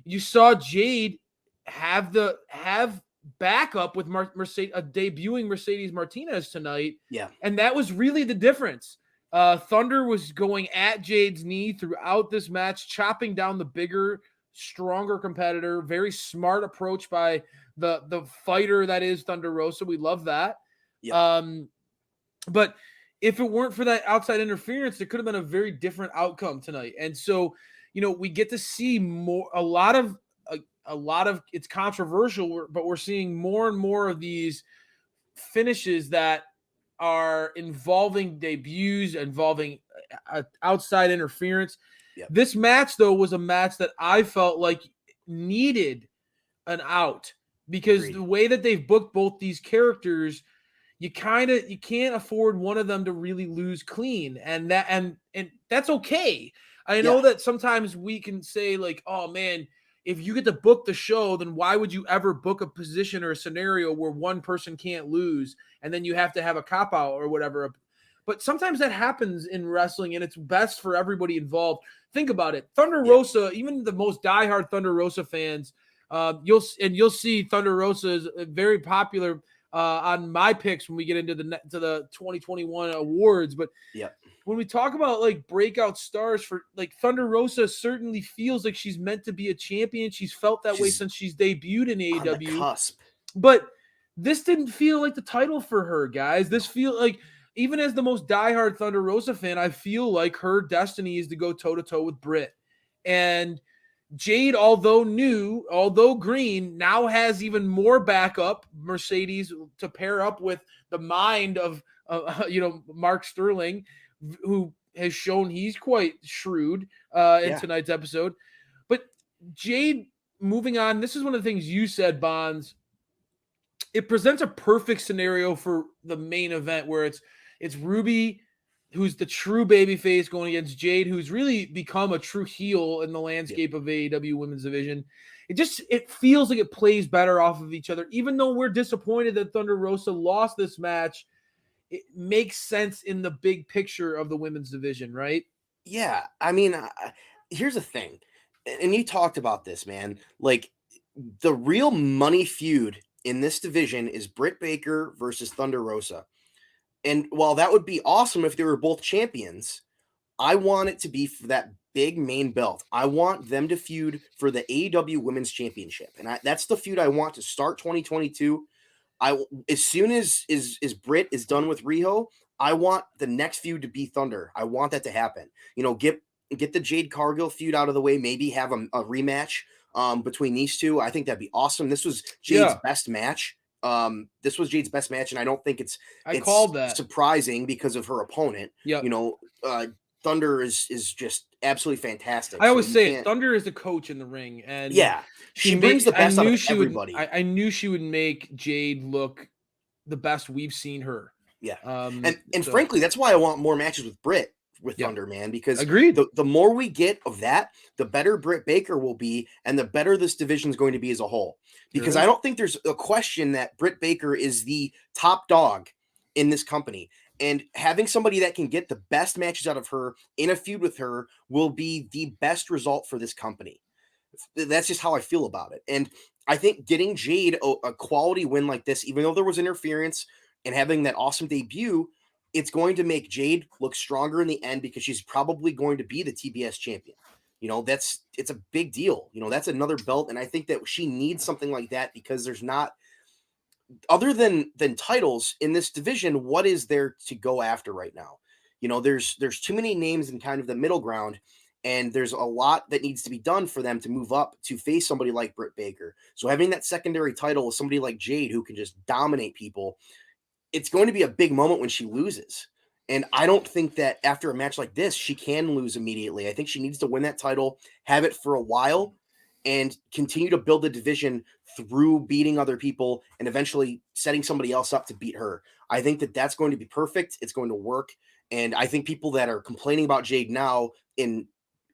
you saw Jade have backup with debuting Mercedes Martinez tonight. Yeah. And that was really the difference. Thunder was going at Jade's knee throughout this match, chopping down the bigger, stronger competitor. Very smart approach by the fighter that is Thunder Rosa. We love that. Yep. But if it weren't for that outside interference, it could have been a very different outcome tonight. And so, we get to see a lot of it's controversial, but we're seeing more and more of these finishes that are involving debuts, involving outside interference. Yep. This match, though, was a match that I felt like needed an out because Agreed. the way that they've booked both these characters, you can't afford one of them to really lose clean, and that's okay. I know that sometimes we can say like, oh man, if you get to book the show, then why would you ever book a position or a scenario where one person can't lose and then you have to have a cop out or whatever? But sometimes that happens in wrestling, and it's best for everybody involved. Think about it. Thunder Rosa, even the most diehard Thunder Rosa fans, you'll see Thunder Rosa is very popular on my picks when we get into the 2021 awards. But when we talk about like breakout stars for like Thunder Rosa, certainly feels like she's meant to be a champion. She's felt that way since she's debuted in AEW. On the cusp. But this didn't feel like the title for her, guys. This feel like, even as the most diehard Thunder Rosa fan, I feel like her destiny is to go toe-to-toe with Britt. And Jade, although green, now has even more backup, Mercedes, to pair up with the mind of Mark Sterling, who has shown he's quite shrewd in tonight's episode. But Jade, moving on, this is one of the things you said, Bonds. It presents a perfect scenario for the main event where it's Ruby, who's the true babyface, going against Jade, who's really become a true heel in the landscape of AEW Women's Division. It feels like it plays better off of each other. Even though we're disappointed that Thunder Rosa lost this match, it makes sense in the big picture of the Women's Division, right? Yeah. I mean, here's the thing. And you talked about this, man. Like, the real money feud in this division is Britt Baker versus Thunder Rosa. And while that would be awesome if they were both champions, I want it to be for that big main belt. I want them to feud for the AEW Women's Championship. And that's the feud I want to start 2022. As soon as Britt is done with Riho, I want the next feud to be Thunder. I want that to happen. Get the Jade Cargill feud out of the way, maybe have a rematch between these two. I think that'd be awesome. This was Jade's best match. This was Jade's best match, and I don't think it's called that surprising because of her opponent. Thunder is just absolutely fantastic. I always say it. Thunder is the coach in the ring, and she brings the best out of everybody. I knew she would make Jade look the best we've seen her. Yeah, and frankly, that's why I want more matches with Britt. With Thunder, man, because the more we get of that, the better Britt Baker will be, and the better this division is going to be as a whole. Because I don't think there's a question that Britt Baker is the top dog in this company, and having somebody that can get the best matches out of her in a feud with her will be the best result for this company. That's just how I feel about it. And I think getting Jade a quality win like this, even though there was interference, and having that awesome debut, it's going to make Jade look stronger in the end because she's probably going to be the TBS champion. It's a big deal. That's another belt. And I think that she needs something like that because there's not, other than titles in this division, what is there to go after right now? There's too many names in kind of the middle ground, and there's a lot that needs to be done for them to move up to face somebody like Britt Baker. So having that secondary title with somebody like Jade, who can just dominate people, it's going to be a big moment when she loses. And I don't think that after a match like this, she can lose immediately. I think she needs to win that title, have it for a while, and continue to build the division through beating other people and eventually setting somebody else up to beat her. I think that that's going to be perfect. It's going to work. And I think people that are complaining about Jade now in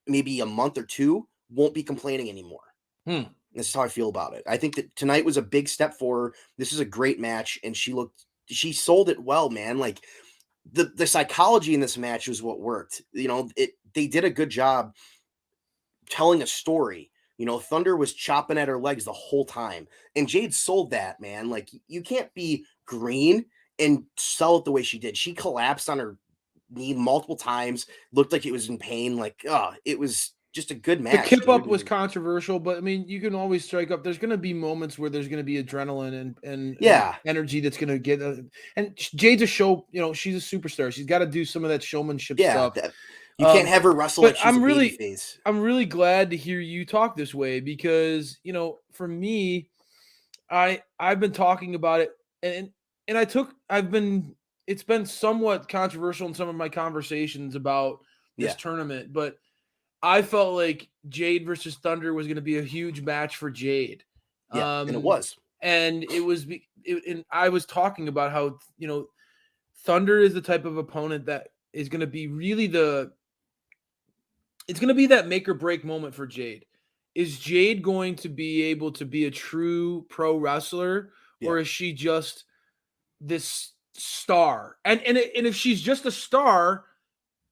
maybe a month or two won't be complaining anymore. This is how I feel about it. I think that tonight was a big step for her. This is a great match, and she sold it well, man. Like the psychology in this match was what worked. They did a good job telling a story You know, Thunder was chopping at her legs the whole time. And Jade sold that, man. Like, you can't be green and sell it the way she did. She collapsed on her knee multiple times, looked like it was in pain. Like, it was just a good match. The kip up was controversial, but I mean, you can always strike up. There's going to be moments where there's going to be adrenaline and energy that's going to get. And Jade's a show, you know, she's a superstar. She's got to do some of that showmanship stuff. You can't have her wrestle like she's a baby face. I'm really glad to hear you talk this way because, you know, for me, I've been talking about it and it's been somewhat controversial in some of my conversations about this tournament, but I felt like Jade versus Thunder was going to be a huge match for Jade. And it was. And and I was talking about how, you know, Thunder is the type of opponent that is going to be really it's going to be that make or break moment for Jade. Is Jade going to be able to be a true pro wrestler, or is she just this star? And if she's just a star,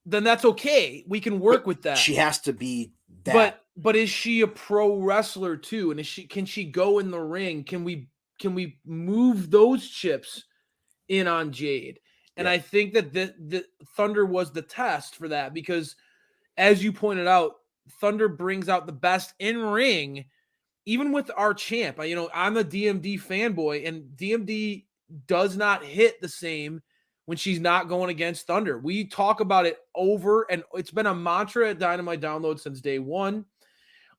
then that's okay. We can work with that. She has to be that. But is she a pro wrestler too? And can she go in the ring? Can we move those chips in on Jade? And I think that the Thunder was the test for that because, as you pointed out, Thunder brings out the best in ring, even with our champ. You know, I'm a DMD fanboy, and DMD does not hit the same when she's not going against Thunder. We talk about it over, and it's been a mantra at Dynamite Download since day one.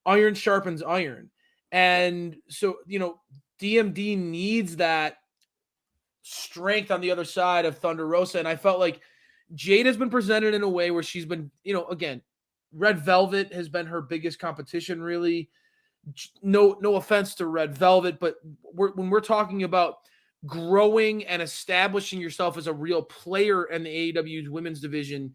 Iron sharpens iron. And so, you know, DMD needs that strength on the other side of Thunder Rosa. And I felt like Jade has been presented in a way where she's been, you know, again, Red Velvet has been her biggest competition, really. No offense to Red Velvet, but when we're talking about growing and establishing yourself as a real player in the AEW's women's division,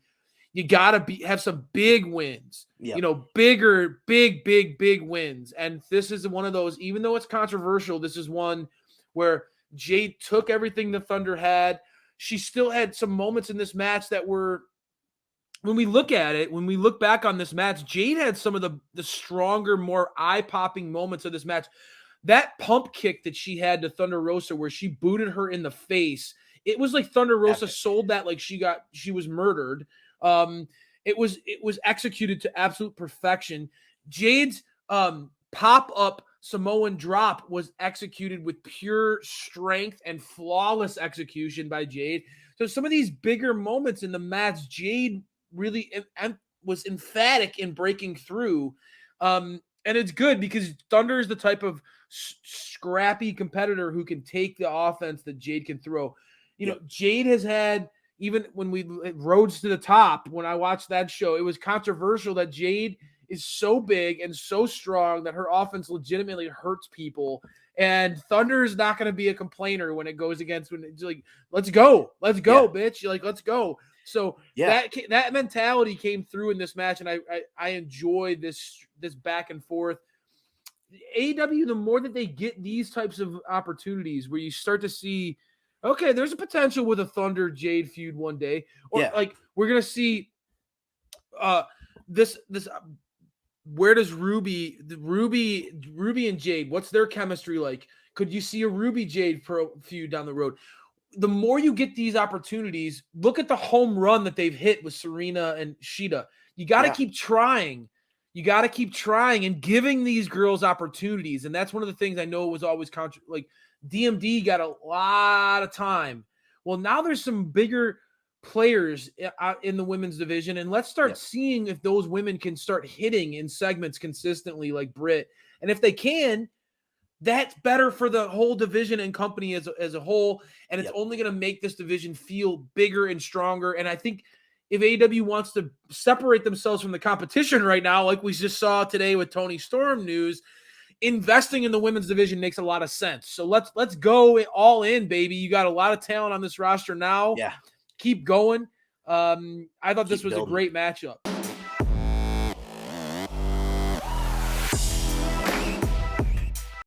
you gotta have some big wins. You know, big wins. And this is one of those, even though it's controversial, this is one where Jade took everything the Thunder had. She still had some moments in this match that were, when we look back on this match, Jade had some of the stronger, more eye-popping moments of this match. That pump kick that she had to Thunder Rosa where she booted her in the face, it was like Thunder Rosa sold that like she was murdered. It was executed to absolute perfection. Jade's pop-up Samoan drop was executed with pure strength and flawless execution by Jade. So some of these bigger moments in the match, Jade really was emphatic in breaking through. And it's good because Thunder is the type of scrappy competitor who can take the offense that Jade can throw. You know, Jade has had, even when we Roads to the Top, when I watched that show, it was controversial that Jade is so big and so strong that her offense legitimately hurts people. And Thunder is not going to be a complainer when it goes against, when it's like, let's go, bitch. You're like, let's go. So that mentality came through in this match, and I enjoy this back and forth. AEW, the more that they get these types of opportunities where you start to see, okay, there's a potential with a Thunder Jade feud one day, or like we're gonna see this. Where does Ruby and Jade? What's their chemistry like? Could you see a Ruby Jade pro feud down the road? The more you get these opportunities, look at the home run that they've hit with Serena and Shida. You got to keep trying. You got to keep trying and giving these girls opportunities. And that's one of the things I know was always like DMD got a lot of time. Well, now there's some bigger players in the women's division, and let's start seeing if those women can start hitting in segments consistently like Britt. And if they can, that's better for the whole division and company as a whole. And it's only going to make this division feel bigger and stronger. And I think if AEW wants to separate themselves from the competition right now, like we just saw today with Tony Storm news, investing in the women's division makes a lot of sense. So let's go all in, baby. You got a lot of talent on this roster now. Yeah. Keep going. I thought this was a great matchup.